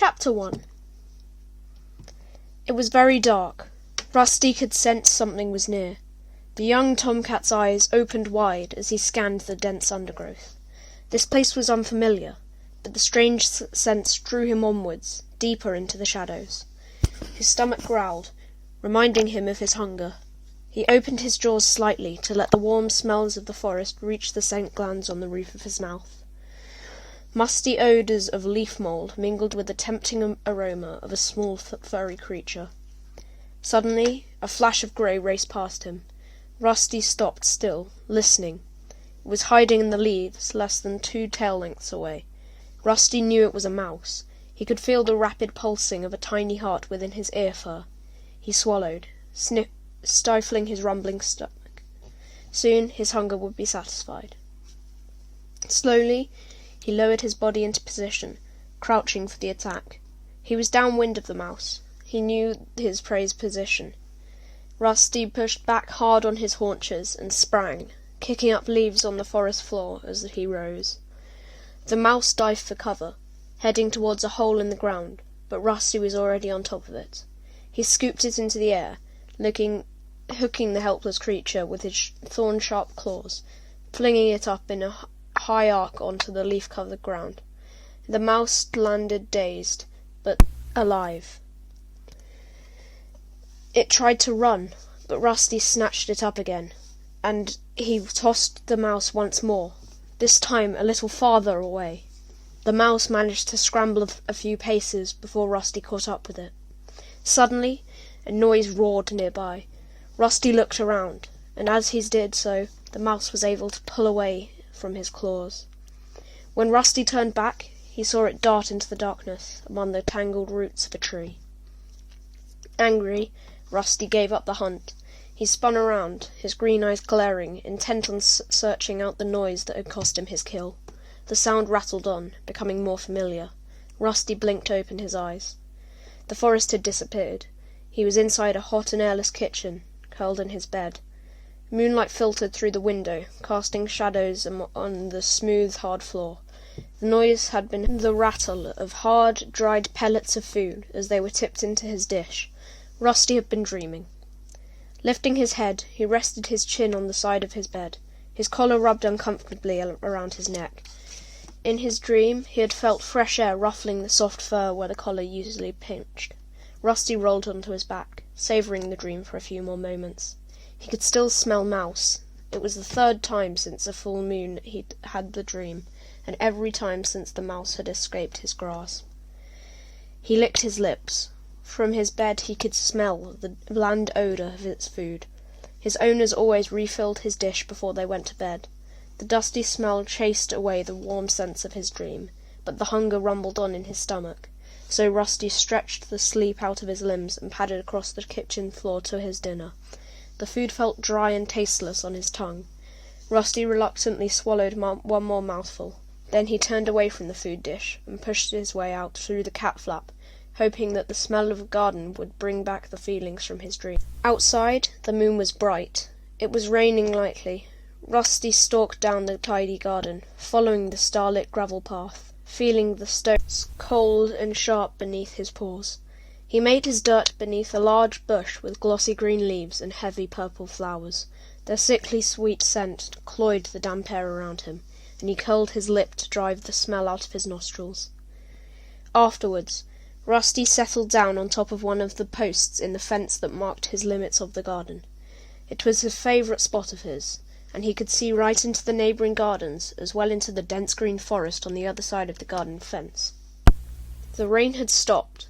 Chapter 1. It was very dark. Rusty could sense something was near. The young tomcat's eyes opened wide as he scanned the dense undergrowth. This place was unfamiliar, but the strange sense drew him onwards, deeper into the shadows. His stomach growled, reminding him of his hunger. He opened his jaws slightly to let the warm smells of the forest reach the scent glands on the roof of his mouth. Musty odours of leaf mould mingled with the tempting aroma of a small furry creature. Suddenly, a flash of grey raced past him. Rusty stopped still, listening. It was hiding in the leaves, less than 2 tail lengths away. Rusty knew it was a mouse. He could feel the rapid pulsing of a tiny heart within his ear fur. He swallowed, stifling his rumbling stomach. Soon his hunger would be satisfied. Slowly, he lowered his body into position, crouching for the attack. He was downwind of the mouse. He knew his prey's position. Rusty pushed back hard on his haunches and sprang, kicking up leaves on the forest floor as he rose. The mouse dived for cover, heading towards a hole in the ground, but Rusty was already on top of it. He scooped it into the air, hooking the helpless creature with his thorn-sharp claws, flinging it up in a high arc onto the leaf-covered ground. The mouse landed dazed, but alive. It tried to run, but Rusty snatched it up again, and he tossed the mouse once more, this time a little farther away. The mouse managed to scramble a few paces before Rusty caught up with it. Suddenly, a noise roared nearby. Rusty looked around, and as he did so, the mouse was able to pull away from his claws. When Rusty turned back, he saw it dart into the darkness among the tangled roots of a tree. Angry, Rusty gave up the hunt. He spun around, his green eyes glaring, intent on searching out the noise that had cost him his kill. The sound rattled on, becoming more familiar. Rusty blinked open his eyes. The forest had disappeared. He was inside a hot and airless kitchen, curled in his bed. Moonlight filtered through the window, casting shadows on the smooth, hard floor. The noise had been the rattle of hard, dried pellets of food as they were tipped into his dish. Rusty had been dreaming. Lifting his head, he rested his chin on the side of his bed. His collar rubbed uncomfortably around his neck. In his dream, he had felt fresh air ruffling the soft fur where the collar usually pinched. Rusty rolled onto his back, savouring the dream for a few more moments. He could still smell mouse. It was the 3rd time since a full moon he'd had the dream, and every time since the mouse had escaped his grasp. He licked his lips. From his bed he could smell the bland odour of its food. His owners always refilled his dish before they went to bed. The dusty smell chased away the warm sense of his dream, but the hunger rumbled on in his stomach. So Rusty stretched the sleep out of his limbs and padded across the kitchen floor to his dinner. The food felt dry and tasteless on his tongue. Rusty reluctantly swallowed one more mouthful. Then he turned away from the food dish and pushed his way out through the cat flap, hoping that the smell of a garden would bring back the feelings from his dream. Outside, the moon was bright. It was raining lightly. Rusty stalked down the tidy garden, following the starlit gravel path, feeling the stones cold and sharp beneath his paws. He made his dirt beneath a large bush with glossy green leaves and heavy purple flowers. Their sickly sweet scent cloyed the damp air around him, and he curled his lip to drive the smell out of his nostrils. Afterwards, Rusty settled down on top of one of the posts in the fence that marked his limits of the garden. It was a favourite spot of his, and he could see right into the neighbouring gardens, as well into the dense green forest on the other side of the garden fence. The rain had stopped.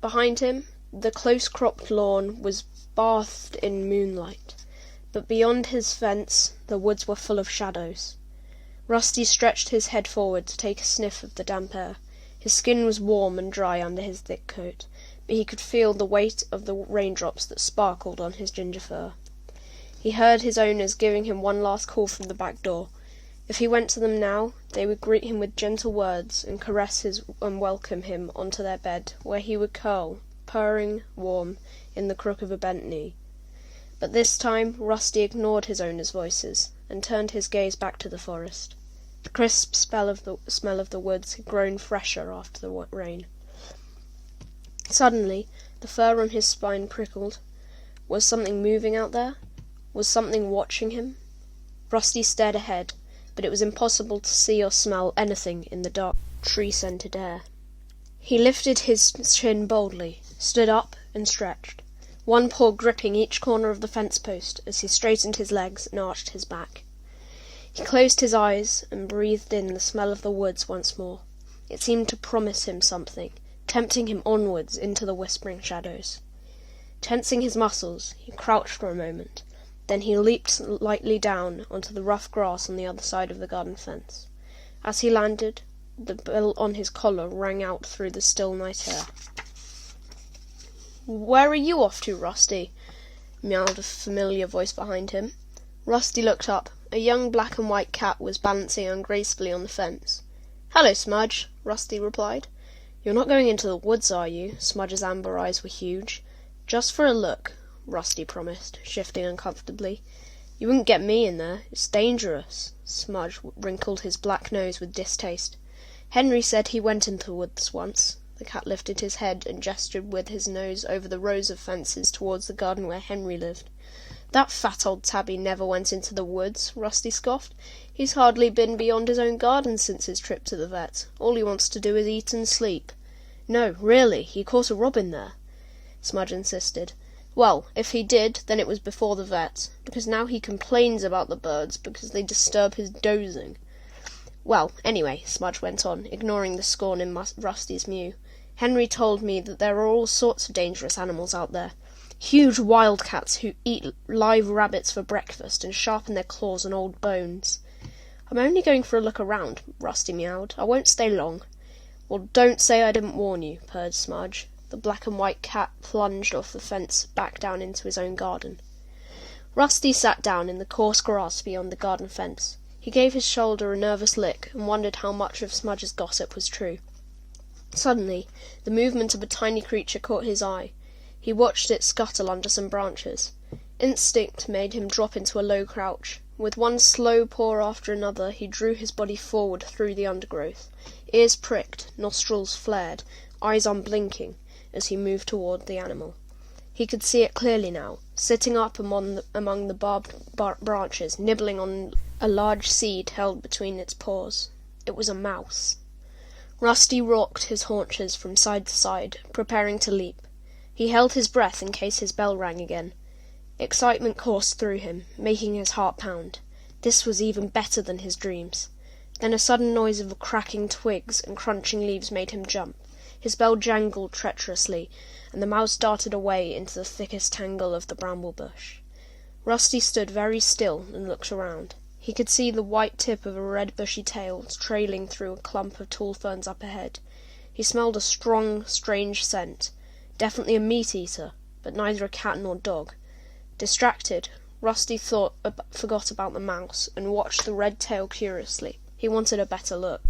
Behind him, the close-cropped lawn was bathed in moonlight, but beyond his fence the woods were full of shadows. Rusty stretched his head forward to take a sniff of the damp air. His skin was warm and dry under his thick coat, but he could feel the weight of the raindrops that sparkled on his ginger fur. He heard his owners giving him one last call from the back door. If he went to them now, they would greet him with gentle words and and welcome him onto their bed, where he would curl, purring, warm, in the crook of a bent knee. But this time Rusty ignored his owners' voices and turned his gaze back to the forest. The crisp smell of the woods had grown fresher after the rain. Suddenly, the fur on his spine prickled. Was something moving out there? Was something watching him? Rusty stared ahead, but it was impossible to see or smell anything in the dark, tree-scented air. He lifted his chin boldly, stood up, and stretched, one paw gripping each corner of the fence post as he straightened his legs and arched his back. He closed his eyes and breathed in the smell of the woods once more. It seemed to promise him something, tempting him onwards into the whispering shadows. Tensing his muscles, he crouched for a moment. Then he leaped lightly down onto the rough grass on the other side of the garden fence. As he landed, the bell on his collar rang out through the still night air. "Where are you off to, Rusty?" meowed a familiar voice behind him. Rusty looked up. A young black and white cat was balancing ungracefully on the fence. "Hello, Smudge," Rusty replied. "You're not going into the woods, are you?" Smudge's amber eyes were huge. "Just for a look," Rusty promised, shifting uncomfortably. "You wouldn't get me in there. It's dangerous." Smudge wrinkled his black nose with distaste. "Henry said he went into the woods once." The cat lifted his head and gestured with his nose over the rows of fences towards the garden where Henry lived. "That fat old tabby never went into the woods," Rusty scoffed. "He's hardly been beyond his own garden since his trip to the vet. All he wants to do is eat and sleep." "No, really, he caught a robin there," Smudge insisted. "Well, if he did, then it was before the vet, because now he complains about the birds because they disturb his dozing." "Well, anyway," Smudge went on, ignoring the scorn in Rusty's mew, "Henry told me that there are all sorts of dangerous animals out there. Huge wildcats who eat live rabbits for breakfast and sharpen their claws on old bones." "I'm only going for a look around," Rusty meowed. "I won't stay long." "Well, don't say I didn't warn you," purred Smudge. The black and white cat plunged off the fence back down into his own garden. Rusty sat down in the coarse grass beyond the garden fence. He gave his shoulder a nervous lick and wondered how much of Smudge's gossip was true. Suddenly, the movement of a tiny creature caught his eye. He watched it scuttle under some branches. Instinct made him drop into a low crouch. With one slow paw after another, he drew his body forward through the undergrowth. Ears pricked, nostrils flared, eyes unblinking, as he moved toward the animal. He could see it clearly now, sitting up among the barbed branches, nibbling on a large seed held between its paws. It was a mouse. Rusty rocked his haunches from side to side, preparing to leap. He held his breath in case his bell rang again. Excitement coursed through him, making his heart pound. This was even better than his dreams. Then a sudden noise of cracking twigs and crunching leaves made him jump. His bell jangled treacherously, and the mouse darted away into the thickest tangle of the bramble bush. Rusty stood very still and looked around. He could see the white tip of a red bushy tail trailing through a clump of tall ferns up ahead. He smelled a strong, strange scent. Definitely a meat-eater, but neither a cat nor dog. Distracted, Rusty forgot about the mouse and watched the red tail curiously. He wanted a better look.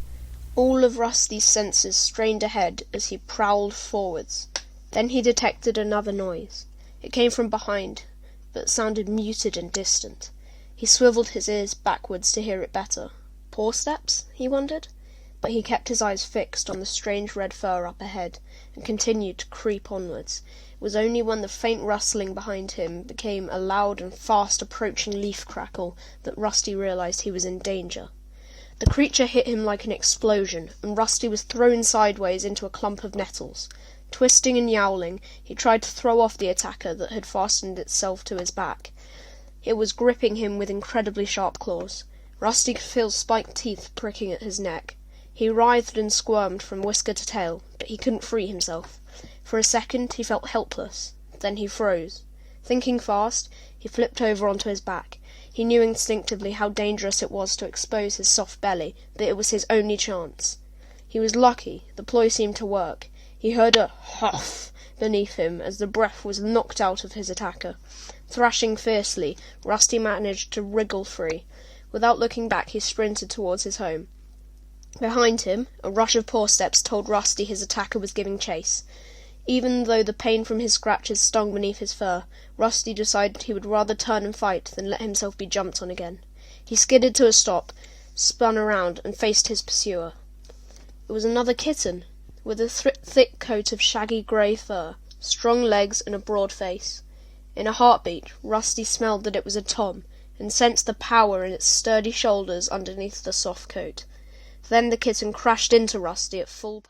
All of Rusty's senses strained ahead as he prowled forwards. Then he detected another noise. It came from behind, but sounded muted and distant. He swiveled his ears backwards to hear it better. Paw steps, he wondered? But he kept his eyes fixed on the strange red fur up ahead, and continued to creep onwards. It was only when the faint rustling behind him became a loud and fast-approaching leaf crackle that Rusty realized he was in danger. The creature hit him like an explosion, and Rusty was thrown sideways into a clump of nettles. Twisting and yowling, he tried to throw off the attacker that had fastened itself to his back. It was gripping him with incredibly sharp claws. Rusty could feel spiked teeth pricking at his neck. He writhed and squirmed from whisker to tail, but he couldn't free himself. For a second he felt helpless. Then he froze. Thinking fast, he flipped over onto his back. He knew instinctively how dangerous it was to expose his soft belly, but it was his only chance. He was lucky. The ploy seemed to work. He heard a huff beneath him as the breath was knocked out of his attacker. Thrashing fiercely, Rusty managed to wriggle free. Without looking back, he sprinted towards his home. Behind him, a rush of paw steps told Rusty his attacker was giving chase. Even though the pain from his scratches stung beneath his fur, Rusty decided he would rather turn and fight than let himself be jumped on again. He skidded to a stop, spun around, and faced his pursuer. It was another kitten. with a thick coat of shaggy grey fur, strong legs, and a broad face. In a heartbeat, Rusty smelled that it was a Tom, and sensed the power in its sturdy shoulders underneath the soft coat. Then the kitten crashed into Rusty at full